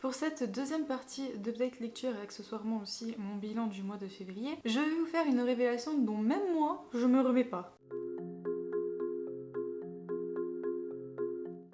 Pour cette deuxième partie d'Update Lecture et accessoirement aussi mon bilan du mois de février, je vais vous faire une révélation dont même moi, je me remets pas.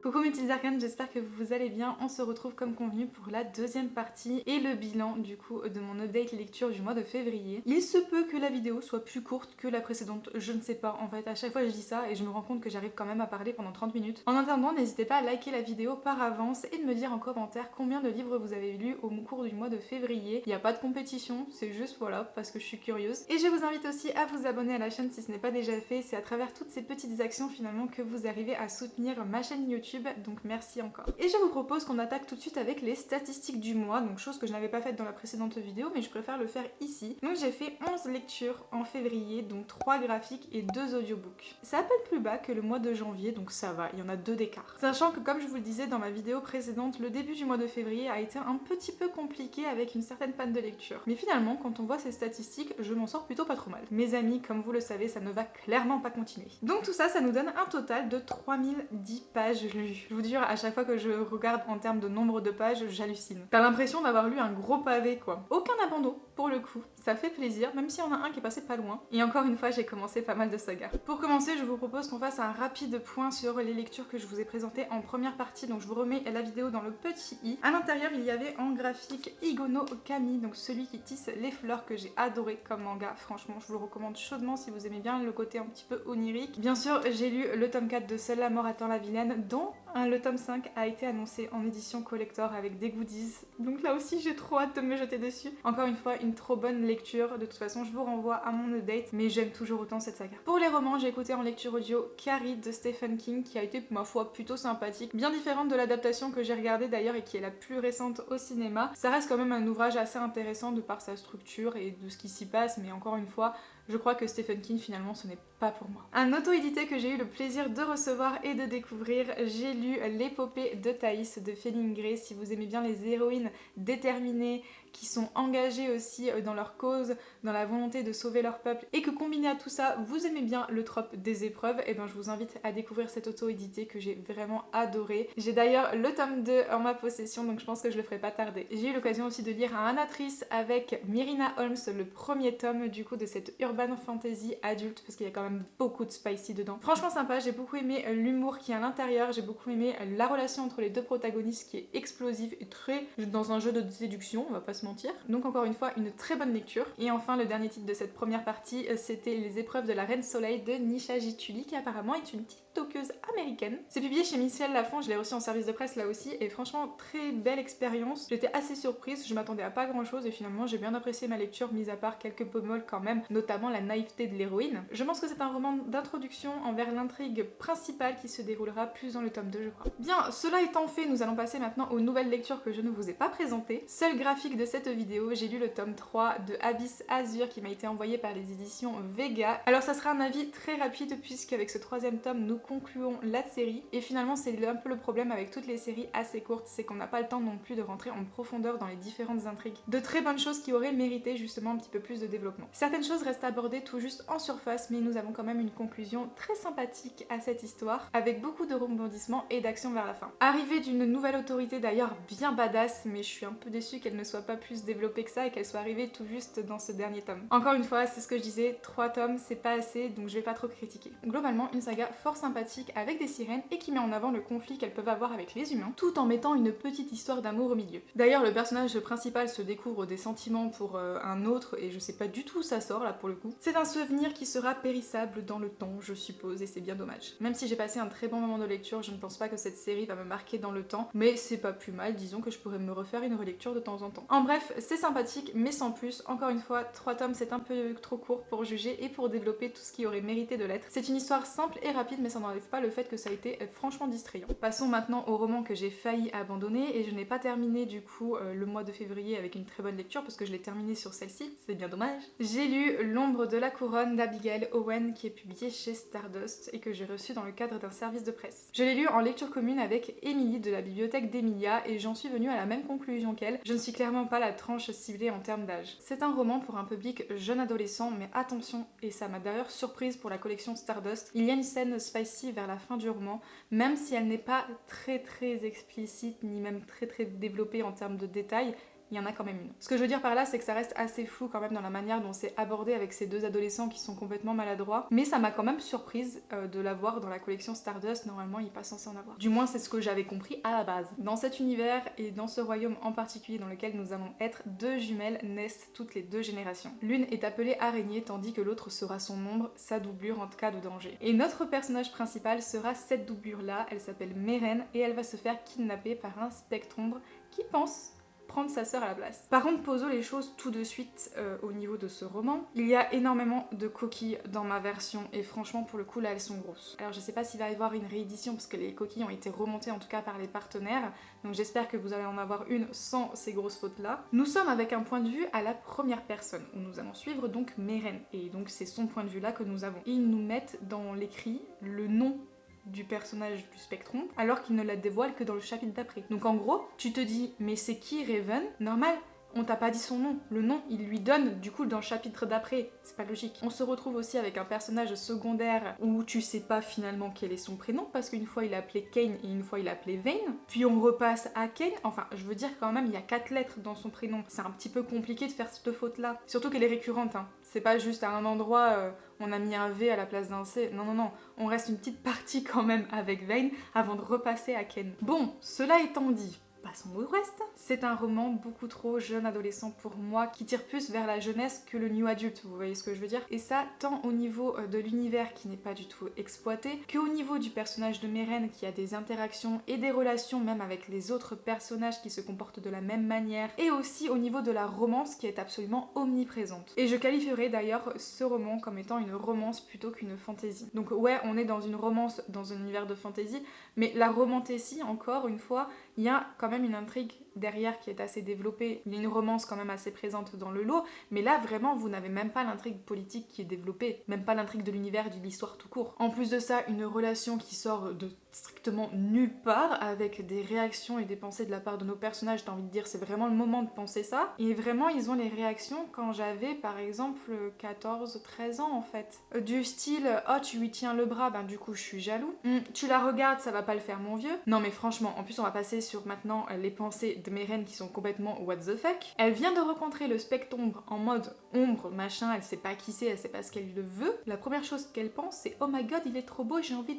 Coucou mes petites arcanes, j'espère que vous allez bien. On se retrouve comme convenu pour la deuxième partie et le bilan du coup de mon update lecture du mois de février. Il se peut que la vidéo soit plus courte que la précédente, je ne sais pas. En fait, à chaque fois je dis ça et je me rends compte que j'arrive quand même à parler pendant 30 minutes. En attendant, n'hésitez pas à liker la vidéo par avance et de me dire en commentaire combien de livres vous avez lus au cours du mois de février. Il n'y a pas de compétition, c'est juste voilà, parce que je suis curieuse. Et je vous invite aussi à vous abonner à la chaîne si ce n'est pas déjà fait. C'est à travers toutes ces petites actions finalement que vous arrivez à soutenir ma chaîne YouTube. Donc merci encore. Et je vous propose qu'on attaque tout de suite avec les statistiques du mois, donc chose que je n'avais pas faite dans la précédente vidéo, mais je préfère le faire ici. Donc j'ai fait 11 lectures en février, donc 3 graphiques et 2 audiobooks. C'est à peine plus bas que le mois de janvier, donc ça va, il y en a 2 d'écart. Sachant que comme je vous le disais dans ma vidéo précédente, le début du mois de février a été un petit peu compliqué avec une certaine panne de lecture. Mais finalement, quand on voit ces statistiques, je m'en sors plutôt pas trop mal. Mes amis, comme vous le savez, ça ne va clairement pas continuer. Donc tout ça, ça nous donne un total de 3010 pages lues. Je vous jure, à chaque fois que je regarde en termes de nombre de pages, j'hallucine. T'as l'impression d'avoir lu un gros pavé quoi. Aucun abandon pour le coup, ça fait plaisir, même s'il y en a un qui est passé pas loin. Et encore une fois, j'ai commencé pas mal de sagas. Pour commencer, je vous propose qu'on fasse un rapide point sur les lectures que je vous ai présentées en première partie, donc je vous remets la vidéo dans le petit i. À l'intérieur, il y avait en graphique Igono Kami, donc celui qui tisse les fleurs que j'ai adoré comme manga. Franchement, je vous le recommande chaudement si vous aimez bien le côté un petit peu onirique. Bien sûr, j'ai lu le tome 4 de Seule la mort attend la vilaine, dont le tome 5 a été annoncé en édition collector avec des goodies. Donc là aussi, j'ai trop hâte de me jeter dessus. Encore une fois, une trop bonne lecture. De toute façon, je vous renvoie à mon update, mais j'aime toujours autant cette saga. Pour les romans, j'ai écouté en lecture audio Carrie de Stephen King, qui a été, ma foi, plutôt sympathique. Bien différente de l'adaptation que j'ai regardée d'ailleurs et qui est la plus récente au cinéma. Ça reste quand même un ouvrage assez intéressant de par sa structure et de ce qui s'y passe, mais encore une fois, je crois que Stephen King finalement ce n'est pas pour moi. Un auto-édité que j'ai eu le plaisir de recevoir et de découvrir, j'ai lu l'épopée de Thaïs de Felingray. Si vous aimez bien les héroïnes déterminées, qui sont engagées aussi dans leur cause, dans la volonté de sauver leur peuple, et que combiné à tout ça, vous aimez bien le trope des épreuves, et ben je vous invite à découvrir cette auto-édité que j'ai vraiment adorée. J'ai d'ailleurs le tome 2 en ma possession, donc je pense que je le ferai pas tarder. J'ai eu l'occasion aussi de lire un Anatrice avec Myrina Holmes, le premier tome du coup de cette urban fantasy adulte, parce qu'il y a quand même beaucoup de spicy dedans. Franchement sympa, j'ai beaucoup aimé l'humour qui est à l'intérieur, j'ai beaucoup aimé la relation entre les deux protagonistes qui est explosive et très dans un jeu de séduction, on va pas se mentir. Donc encore une fois, une très bonne lecture. Et enfin, le dernier titre de cette première partie, c'était Les épreuves de la Reine Soleil de Nisha Gituli, qui apparemment est une TikTokeuse américaine. C'est publié chez Michel Lafon, je l'ai reçu en service de presse là aussi, et franchement, très belle expérience. J'étais assez surprise, je m'attendais à pas grand chose, et finalement, j'ai bien apprécié ma lecture, mis à part quelques bémols quand même, notamment la naïveté de l'héroïne. Je pense que c'est un roman d'introduction envers l'intrigue principale qui se déroulera plus dans le tome 2, je crois. Bien, cela étant fait, nous allons passer maintenant aux nouvelles lectures que je ne vous ai pas présentées. Seul graphique de cette vidéo, j'ai lu le tome 3 de Abyss Azur qui m'a été envoyé par les éditions Vega. Alors ça sera un avis très rapide puisqu'avec ce troisième tome, nous concluons la série. Et finalement, c'est un peu le problème avec toutes les séries assez courtes, c'est qu'on n'a pas le temps non plus de rentrer en profondeur dans les différentes intrigues. De très bonnes choses qui auraient mérité justement un petit peu plus de développement. Certaines choses restent abordées tout juste en surface, mais nous avons quand même une conclusion très sympathique à cette histoire, avec beaucoup de rebondissements et d'action vers la fin. Arrivée d'une nouvelle autorité d'ailleurs bien badass, mais je suis un peu déçue qu'elle ne soit pas plus développée que ça et qu'elle soit arrivée tout juste dans ce dernier tome. Encore une fois, c'est ce que je disais, 3 tomes c'est pas assez, donc je vais pas trop critiquer. Globalement, une saga fort sympathique avec des sirènes et qui met en avant le conflit qu'elles peuvent avoir avec les humains, tout en mettant une petite histoire d'amour au milieu. D'ailleurs, le personnage principal se découvre des sentiments pour un autre et je sais pas du tout où ça sort là pour le coup. C'est un souvenir qui sera périssable dans le temps, je suppose, et c'est bien dommage. Même si j'ai passé un très bon moment de lecture, je ne pense pas que cette série va me marquer dans le temps, mais c'est pas plus mal, disons que je pourrais me refaire une relecture de temps en temps. En bref, c'est sympathique, mais sans plus. Encore une fois, 3 tomes c'est un peu trop court pour juger et pour développer tout ce qui aurait mérité de l'être. C'est une histoire simple et rapide, mais ça n'enlève pas le fait que ça a été franchement distrayant. Passons maintenant au roman que j'ai failli abandonner, et je n'ai pas terminé du coup le mois de février avec une très bonne lecture parce que je l'ai terminé sur celle-ci, c'est bien dommage. J'ai lu L'ombre de la couronne d'Abigail Owen qui est publié chez Stardust et que j'ai reçu dans le cadre d'un service de presse. Je l'ai lu en lecture commune avec Émilie de la bibliothèque d'Emilia et j'en suis venue à la même conclusion qu'elle. Je ne suis clairement pas la tranche ciblée en termes d'âge. C'est un roman pour un public jeune adolescent, mais attention, et ça m'a d'ailleurs surprise pour la collection Stardust, il y a une scène spicy celle-ci vers la fin du roman, même si elle n'est pas très explicite, ni même très développée en termes de détails, il y en a quand même une. Ce que je veux dire par là, c'est que ça reste assez flou quand même dans la manière dont c'est abordé avec ces deux adolescents qui sont complètement maladroits, mais ça m'a quand même surprise de l'avoir dans la collection Stardust. Normalement il n'est pas censé en avoir. Du moins c'est ce que j'avais compris à la base. Dans cet univers et dans ce royaume en particulier dans lequel nous allons être, deux jumelles naissent toutes les deux générations. L'une est appelée Araignée tandis que l'autre sera son ombre, sa doublure en cas de danger. Et notre personnage principal sera cette doublure là, elle s'appelle Meren et elle va se faire kidnapper par un spectre-ombre qui pense prendre sa sœur à la place. Par contre, posons les choses tout de suite au niveau de ce roman. Il y a énormément de coquilles dans ma version et franchement pour le coup là elles sont grosses. Alors je sais pas s'il va y avoir une réédition parce que les coquilles ont été remontées en tout cas par les partenaires, donc j'espère que vous allez en avoir une sans ces grosses fautes là. Nous sommes avec un point de vue à la première personne où nous allons suivre donc Meren et donc c'est son point de vue là que nous avons. Et ils nous mettent dans l'écrit le nom du personnage du Spectrum, alors qu'il ne la dévoile que dans le chapitre d'après. Donc en gros, tu te dis, mais c'est qui Raven? Normal, on t'a pas dit son nom. Le nom, il lui donne du coup dans le chapitre d'après. C'est pas logique. On se retrouve aussi avec un personnage secondaire où tu sais pas finalement quel est son prénom parce qu'une fois il appelait Kane et une fois il appelait Vane. Puis on repasse à Kane. Enfin, je veux dire quand même, il y a 4 lettres dans son prénom. C'est un petit peu compliqué de faire cette faute-là. Surtout qu'elle est récurrente. Hein. C'est pas juste à un endroit, on a mis un V à la place d'un C. Non. On reste une petite partie quand même avec Vane avant de repasser à Kane. Bon, cela étant dit, passons au reste. C'est un roman beaucoup trop jeune adolescent pour moi, qui tire plus vers la jeunesse que le new adulte, vous voyez ce que je veux dire? Et ça, tant au niveau de l'univers qui n'est pas du tout exploité, qu'au niveau du personnage de Meren qui a des interactions et des relations même avec les autres personnages qui se comportent de la même manière, et aussi au niveau de la romance qui est absolument omniprésente. Et je qualifierais d'ailleurs ce roman comme étant une romance plutôt qu'une fantaisie. Donc ouais, on est dans une romance dans un univers de fantaisie, mais la romantésie, encore une fois, il y a quand même une intrigue derrière qui est assez développée, il y a une romance quand même assez présente dans le lot, mais là vraiment vous n'avez même pas l'intrigue politique qui est développée, même pas l'intrigue de l'univers, de l'histoire tout court. En plus de ça, une relation qui sort de strictement nulle part, avec des réactions et des pensées de la part de nos personnages, t'as envie de dire c'est vraiment le moment de penser ça, et vraiment ils ont les réactions quand j'avais par exemple 14-13 ans en fait. Du style, oh tu lui tiens le bras, ben du coup je suis jaloux, tu la regardes, ça va pas le faire mon vieux. Non mais franchement, en plus on va passer sur maintenant les pensées de Meren qui sont complètement what the fuck. Elle vient de rencontrer le spectre-ombre en mode ombre, machin, elle sait pas qui c'est, elle sait pas ce qu'elle veut. La première chose qu'elle pense c'est oh my god il est trop beau, j'ai envie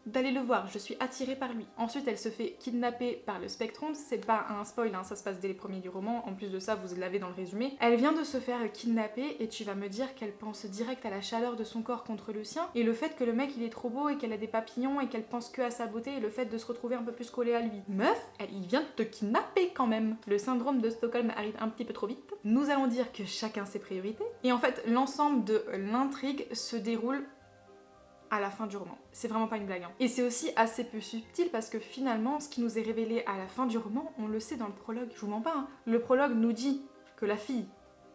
d'aller le voir, je suis attirée par lui. Ensuite, elle se fait kidnapper par le Spectrum, c'est pas un spoil, hein, ça se passe dès les premiers du roman, en plus de ça, vous l'avez dans le résumé. Elle vient de se faire kidnapper et tu vas me dire qu'elle pense direct à la chaleur de son corps contre le sien et le fait que le mec il est trop beau et qu'elle a des papillons et qu'elle pense que à sa beauté et le fait de se retrouver un peu plus collée à lui. Meuf, il vient de te kidnapper quand même. Le syndrome de Stockholm arrive un petit peu trop vite. Nous allons dire que chacun ses priorités et en fait, l'ensemble de l'intrigue se déroule à la fin du roman. C'est vraiment pas une blague. Hein. Et c'est aussi assez peu subtil parce que finalement, ce qui nous est révélé à la fin du roman, on le sait dans le prologue. Je vous mens pas, hein. Le prologue nous dit que la fille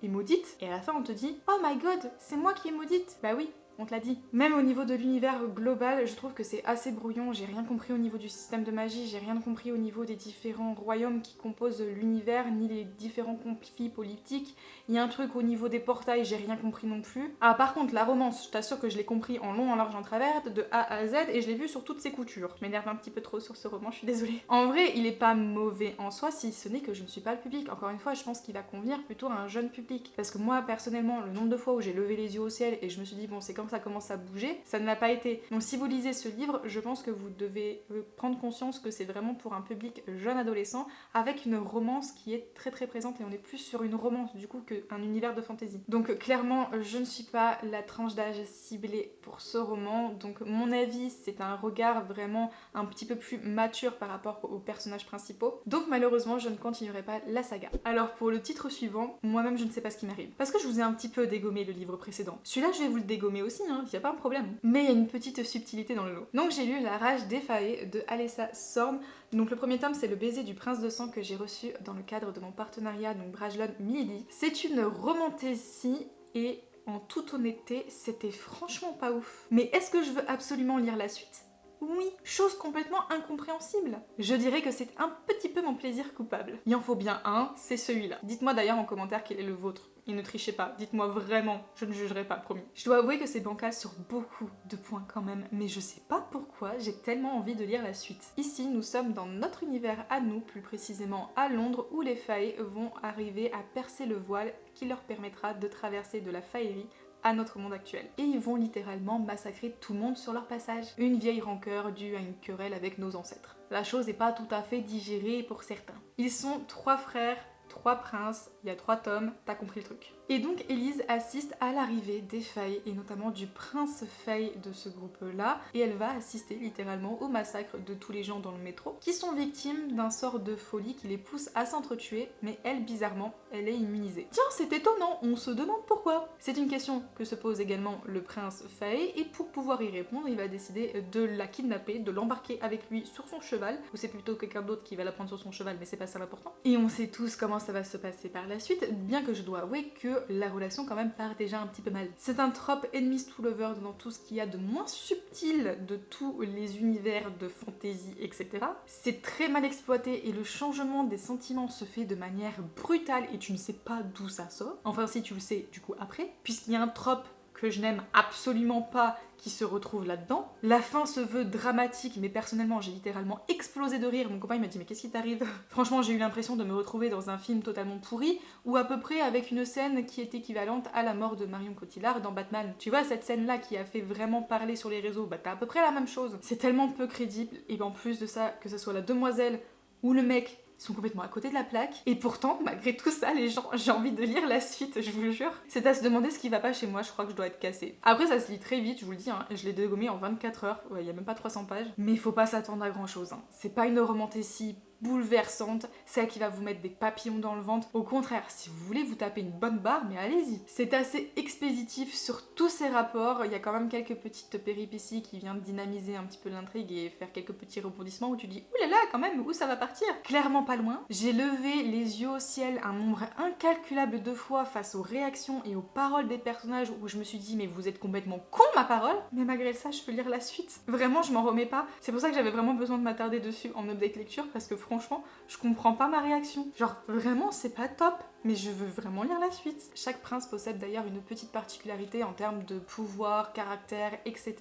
est maudite et à la fin on te dit « Oh my god, c'est moi qui est maudite !» Bah oui, on te l'a dit. Même au niveau de l'univers global, je trouve que c'est assez brouillon, j'ai rien compris au niveau du système de magie, j'ai rien compris au niveau des différents royaumes qui composent l'univers, ni les différents conflits politiques. Il y a un truc au niveau des portails, j'ai rien compris non plus. Ah par contre, la romance, je t'assure que je l'ai compris en long, en large, en travers, de A à Z, et je l'ai vu sur toutes ses coutures. Je m'énerve un petit peu trop sur ce roman, je suis désolée. En vrai, il est pas mauvais en soi, si ce n'est que je ne suis pas le public. Encore une fois, je pense qu'il va convenir plutôt à un jeune public. Parce que moi, personnellement, le nombre de fois où j'ai levé les yeux au ciel et je me suis dit, bon, c'est comme ça commence à bouger, ça ne l'a pas été. Donc si vous lisez ce livre, je pense que vous devez prendre conscience que c'est vraiment pour un public jeune adolescent, avec une romance qui est très présente, et on est plus sur une romance du coup qu'un univers de fantasy. Donc clairement, je ne suis pas la tranche d'âge ciblée pour ce roman, donc mon avis, c'est un regard vraiment un petit peu plus mature par rapport aux personnages principaux. Donc malheureusement, je ne continuerai pas la saga. Alors pour le titre suivant, moi-même je ne sais pas ce qui m'arrive. Parce que je vous ai un petit peu dégommé le livre précédent. Celui-là, je vais vous le dégommer aussi, hein, y a pas un problème. Mais il y a une petite subtilité dans le lot. Donc j'ai lu La rage défaillée de Alessa Sorn. Donc le premier tome, c'est Le baiser du prince de sang que j'ai reçu dans le cadre de mon partenariat, donc Brajlon Milady. C'est une romantésie et en toute honnêteté, c'était franchement pas ouf. Mais est-ce que je veux absolument lire la suite ? Oui, chose complètement incompréhensible. Je dirais que c'est un petit peu mon plaisir coupable. Il en faut bien un, c'est celui-là. Dites-moi d'ailleurs en commentaire quel est le vôtre. Et ne trichez pas, dites-moi vraiment, je ne jugerai pas, promis. Je dois avouer que c'est bancal sur beaucoup de points quand même, mais je sais pas pourquoi, j'ai tellement envie de lire la suite. Ici, nous sommes dans notre univers à nous, plus précisément à Londres, où les Fae vont arriver à percer le voile qui leur permettra de traverser de la faillerie à notre monde actuel. Et ils vont littéralement massacrer tout le monde sur leur passage. Une vieille rancœur due à une querelle avec nos ancêtres. La chose n'est pas tout à fait digérée pour certains. Ils sont 3 frères, 3 princes, il y a 3 tomes, t'as compris le truc. Et donc Élise assiste à l'arrivée des Fae, et notamment du prince Fae de ce groupe-là, et elle va assister littéralement au massacre de tous les gens dans le métro, qui sont victimes d'un sort de folie qui les pousse à s'entretuer, mais elle, bizarrement, elle est immunisée. Tiens, c'est étonnant, on se demande pourquoi. C'est une question que se pose également le prince Fae, et pour pouvoir y répondre, il va décider de la kidnapper, de l'embarquer avec lui sur son cheval, ou c'est plutôt quelqu'un d'autre qui va la prendre sur son cheval, mais c'est pas ça l'important. Et on sait tous comment ça va se passer par la suite, bien que je dois avouer que la relation quand même part déjà un petit peu mal. C'est un trope enemies to lovers dans tout ce qu'il y a de moins subtil de tous les univers de fantasy, etc. C'est très mal exploité et le changement des sentiments se fait de manière brutale et tu ne sais pas d'où ça sort. Enfin si tu le sais du coup après, puisqu'il y a un trope que je n'aime absolument pas qui se retrouve là-dedans. La fin se veut dramatique, mais personnellement j'ai littéralement explosé de rire. Mon copain il m'a dit mais qu'est-ce qui t'arrive? Franchement j'ai eu l'impression de me retrouver dans un film totalement pourri, ou à peu près avec une scène qui est équivalente à la mort de Marion Cotillard dans Batman. Tu vois cette scène-là qui a fait vraiment parler sur les réseaux, bah t'as à peu près la même chose. C'est tellement peu crédible, et en plus de ça, que ce soit la demoiselle ou le mec, sont complètement à côté de la plaque. Et pourtant, malgré tout ça, les gens, j'ai envie de lire la suite, je vous jure. C'est à se demander ce qui va pas chez moi, je crois que je dois être cassée. Après, ça se lit très vite, je vous le dis, hein. Je l'ai dégommé en 24 heures, il y a même pas 300 pages. Mais faut pas s'attendre à grand chose, hein. C'est pas une romantécie bouleversante, celle qui va vous mettre des papillons dans le ventre. Au contraire, si vous voulez vous taper une bonne barre, mais allez-y. C'est assez expéditif sur tous ces rapports, il y a quand même quelques petites péripéties qui viennent dynamiser un petit peu l'intrigue et faire quelques petits rebondissements où tu dis « Ouh là là, quand même, où ça va partir ?» Clairement pas loin. J'ai levé les yeux au ciel un nombre incalculable de fois face aux réactions et aux paroles des personnages où je me suis dit « Mais vous êtes complètement con, ma parole !» Mais malgré ça, je veux lire la suite. Vraiment, je m'en remets pas. C'est pour ça que j'avais vraiment besoin de m'attarder dessus en update lecture parce que franchement, je comprends pas ma réaction. Genre, vraiment, c'est pas top, mais je veux vraiment lire la suite. Chaque prince possède d'ailleurs une petite particularité en termes de pouvoir, caractère, etc.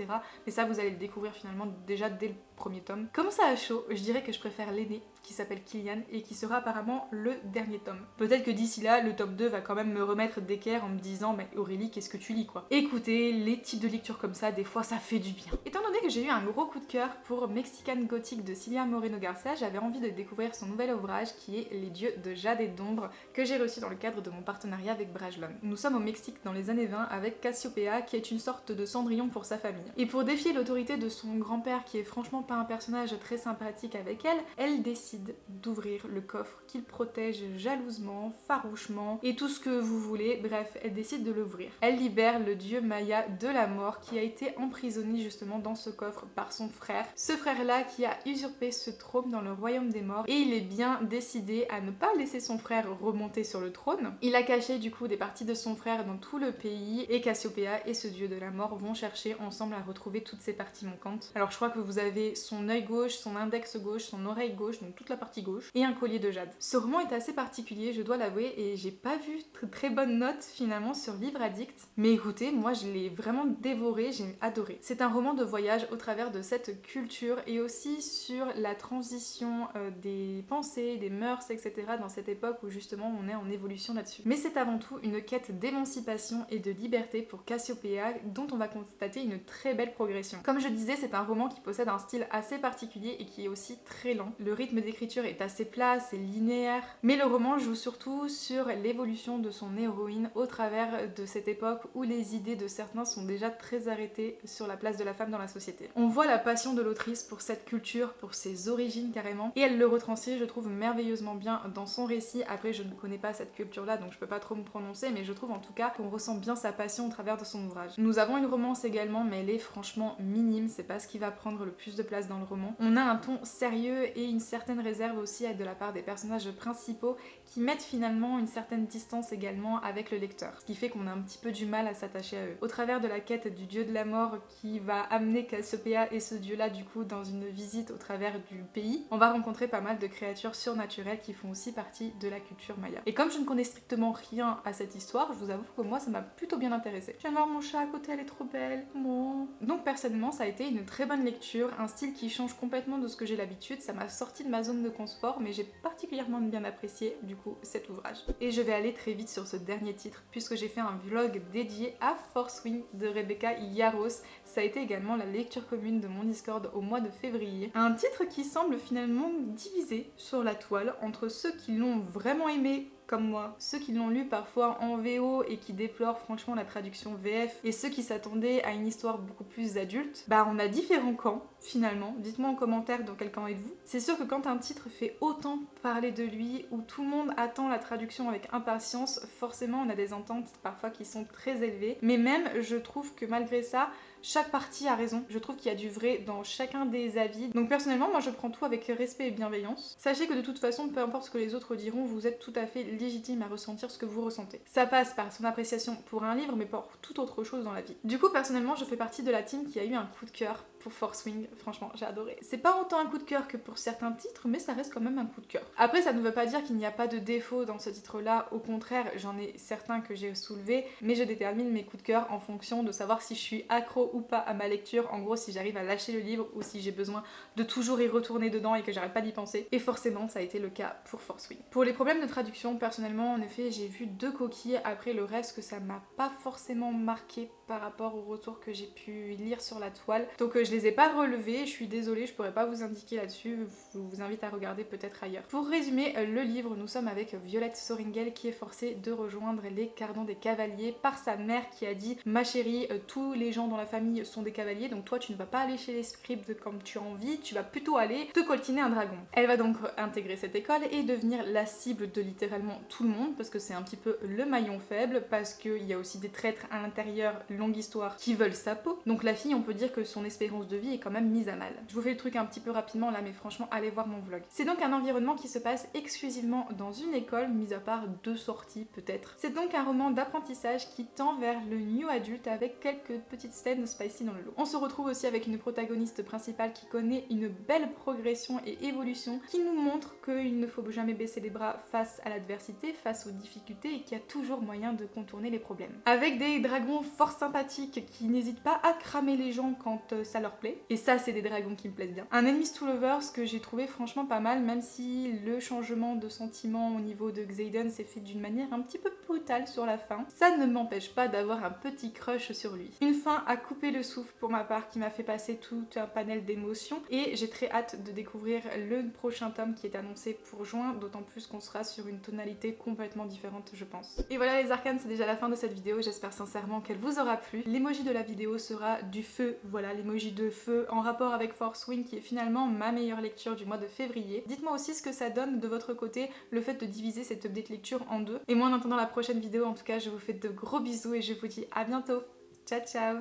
Mais ça, vous allez le découvrir finalement déjà dès le premier tome. Comme ça à chaud, je dirais que je préfère l'aîné, qui s'appelle Killian, et qui sera apparemment le dernier tome. Peut-être que d'ici là, le tome 2 va quand même me remettre d'équerre en me disant « Mais Aurélie, qu'est-ce que tu lis, quoi ?» Écoutez, les types de lectures comme ça, des fois, ça fait du bien. Étant donné que j'ai eu un gros coup de cœur pour Mexican Gothic de Cilia Moreno Garcia, j'avais envie de découvrir son nouvel ouvrage qui est Les dieux de jade et d'ombre, que j'ai reçu dans le cadre de mon partenariat avec Brajlon. Nous sommes au Mexique dans les années 20 avec Cassiopeia, qui est une sorte de Cendrillon pour sa famille. Et pour défier l'autorité de son grand-père, qui est franchement pas un personnage très sympathique avec elle, elle décide d'ouvrir le coffre qu'il protège jalousement, farouchement, et tout ce que vous voulez, bref, elle décide de l'ouvrir. Elle libère le dieu Maya de la mort, qui a été emprisonné justement dans ce coffre par son frère. Ce frère-là qui a usurpé ce trône dans le royaume des morts, et il est bien décidé à ne pas laisser son frère remonter sur le trône. Il a caché du coup des parties de son frère dans tout le pays, et Cassiopeia et ce dieu de la mort vont chercher ensemble à retrouver toutes ces parties manquantes. Alors je crois que vous avez son œil gauche, son index gauche, son oreille gauche, donc toute la partie gauche, et un collier de jade. Ce roman est assez particulier, je dois l'avouer, et j'ai pas vu très bonne note finalement sur Livre Addict, mais écoutez, moi je l'ai vraiment dévoré, j'ai adoré. C'est un roman de voyage au travers de cette culture et aussi sur la transition des pensées, des mœurs, etc. dans cette époque où justement on est en évolution là-dessus. Mais c'est avant tout une quête d'émancipation et de liberté pour Cassiopeia dont on va constater une très belle progression. Comme je disais, c'est un roman qui possède un style assez particulier et qui est aussi très lent. Le rythme d'écriture est assez plat, c'est linéaire, mais le roman joue surtout sur l'évolution de son héroïne au travers de cette époque où les idées de certains sont déjà très arrêtées sur la place de la femme dans la société. On voit la passion de l'autrice pour cette culture, pour ses origines carrément, et elle le retranscrit, je trouve, merveilleusement bien dans son récit. Après, je ne connais pas cette culture-là, donc je peux pas trop me prononcer, mais je trouve en tout cas qu'on ressent bien sa passion au travers de son ouvrage. Nous avons une romance également, mais elle est franchement minime, c'est pas ce qui va prendre le plus de place dans le roman. On a un ton sérieux et une certaine réserves aussi de la part des personnages principaux qui mettent finalement une certaine distance également avec le lecteur, ce qui fait qu'on a un petit peu du mal à s'attacher à eux. Au travers de la quête du dieu de la mort qui va amener Cassiopeia et ce dieu là du coup dans une visite au travers du pays, on va rencontrer pas mal de créatures surnaturelles qui font aussi partie de la culture maya. Et comme je ne connais strictement rien à cette histoire, je vous avoue que moi ça m'a plutôt bien intéressée. Je viens de voir mon chat à côté, elle est trop belle. Bon. Donc personnellement ça a été une très bonne lecture, un style qui change complètement de ce que j'ai l'habitude, ça m'a sorti de ma zone de confort mais j'ai particulièrement bien apprécié du coup cet ouvrage. Et je vais aller très vite sur ce dernier titre puisque j'ai fait un vlog dédié à Fourth Wing de Rebecca Yarros. Ça a été également la lecture commune de mon Discord au mois de février. Un titre qui semble finalement divisé sur la toile entre ceux qui l'ont vraiment aimé comme moi, ceux qui l'ont lu parfois en VO et qui déplorent franchement la traduction VF, et ceux qui s'attendaient à une histoire beaucoup plus adulte. Bah on a différents camps finalement, dites-moi en commentaire dans quel camp êtes-vous. C'est sûr que quand un titre fait autant parler de lui, où tout le monde attend la traduction avec impatience, forcément on a des ententes parfois qui sont très élevées, mais même je trouve que malgré ça, chaque partie a raison. Je trouve qu'il y a du vrai dans chacun des avis. Donc personnellement, moi je prends tout avec respect et bienveillance. Sachez que de toute façon, peu importe ce que les autres diront, vous êtes tout à fait légitime à ressentir ce que vous ressentez. Ça passe par son appréciation pour un livre, mais pour toute autre chose dans la vie. Du coup, personnellement, je fais partie de la team qui a eu un coup de cœur pour Fourth Wing. Franchement, j'ai adoré. C'est pas autant un coup de cœur que pour certains titres, mais ça reste quand même un coup de cœur. Après, ça ne veut pas dire qu'il n'y a pas de défauts dans ce titre-là. Au contraire, j'en ai certains que j'ai soulevés, mais je détermine mes coups de cœur en fonction de savoir si je suis accro ou pas à ma lecture, en gros si j'arrive à lâcher le livre ou si j'ai besoin de toujours y retourner dedans et que j'arrête pas d'y penser. Et forcément ça a été le cas pour Fourth Wing. Pour les problèmes de traduction, personnellement en effet j'ai vu 2 coquilles, après le reste que ça m'a pas forcément marqué par rapport au retour que j'ai pu lire sur la toile. Donc je les ai pas relevés, je suis désolée, je pourrais pas vous indiquer là-dessus, je vous invite à regarder peut-être ailleurs. Pour résumer le livre, nous sommes avec Violette Soringel qui est forcée de rejoindre les Cardans des Cavaliers par sa mère qui a dit: ma chérie, tous les gens dans la famille sont des cavaliers, donc toi tu ne vas pas aller chez les scribes comme tu as envie, tu vas plutôt aller te coltiner un dragon. Elle va donc intégrer cette école et devenir la cible de littéralement tout le monde, parce que c'est un petit peu le maillon faible, parce qu'il y a aussi des traîtres à l'intérieur, longue histoire, qui veulent sa peau. Donc la fille, on peut dire que son espérance de vie est quand même mise à mal. Je vous fais le truc un petit peu rapidement là, mais franchement allez voir mon vlog. C'est donc un environnement qui se passe exclusivement dans une école, mis à part 2 sorties peut-être. C'est donc un roman d'apprentissage qui tend vers le new adulte avec quelques petites scènes spicy dans le lot. On se retrouve aussi avec une protagoniste principale qui connaît une belle progression et évolution, qui nous montre qu'il ne faut jamais baisser les bras face à l'adversité, face aux difficultés et qu'il y a toujours moyen de contourner les problèmes. Avec des dragons fort sympathiques qui n'hésitent pas à cramer les gens quand ça leur plaît, et ça c'est des dragons qui me plaisent bien. Un Enemies to Lovers que j'ai trouvé franchement pas mal, même si le changement de sentiment au niveau de Xaden s'est fait d'une manière un petit peu brutale sur la fin, ça ne m'empêche pas d'avoir un petit crush sur lui. Une fin à couper le souffle pour ma part qui m'a fait passer tout un panel d'émotions, et j'ai très hâte de découvrir le prochain tome qui est annoncé pour juin, d'autant plus qu'on sera sur une tonalité complètement différente je pense. Et voilà les arcanes, c'est déjà la fin de cette vidéo, j'espère sincèrement qu'elle vous aura plu. L'emoji de la vidéo sera du feu, voilà l'emoji de feu en rapport avec Fourth Wing qui est finalement ma meilleure lecture du mois de février. Dites-moi aussi ce que ça donne de votre côté, le fait de diviser cette update lecture en 2. Et moi en attendant la prochaine vidéo, en tout cas je vous fais de gros bisous et je vous dis à bientôt. Ciao ciao.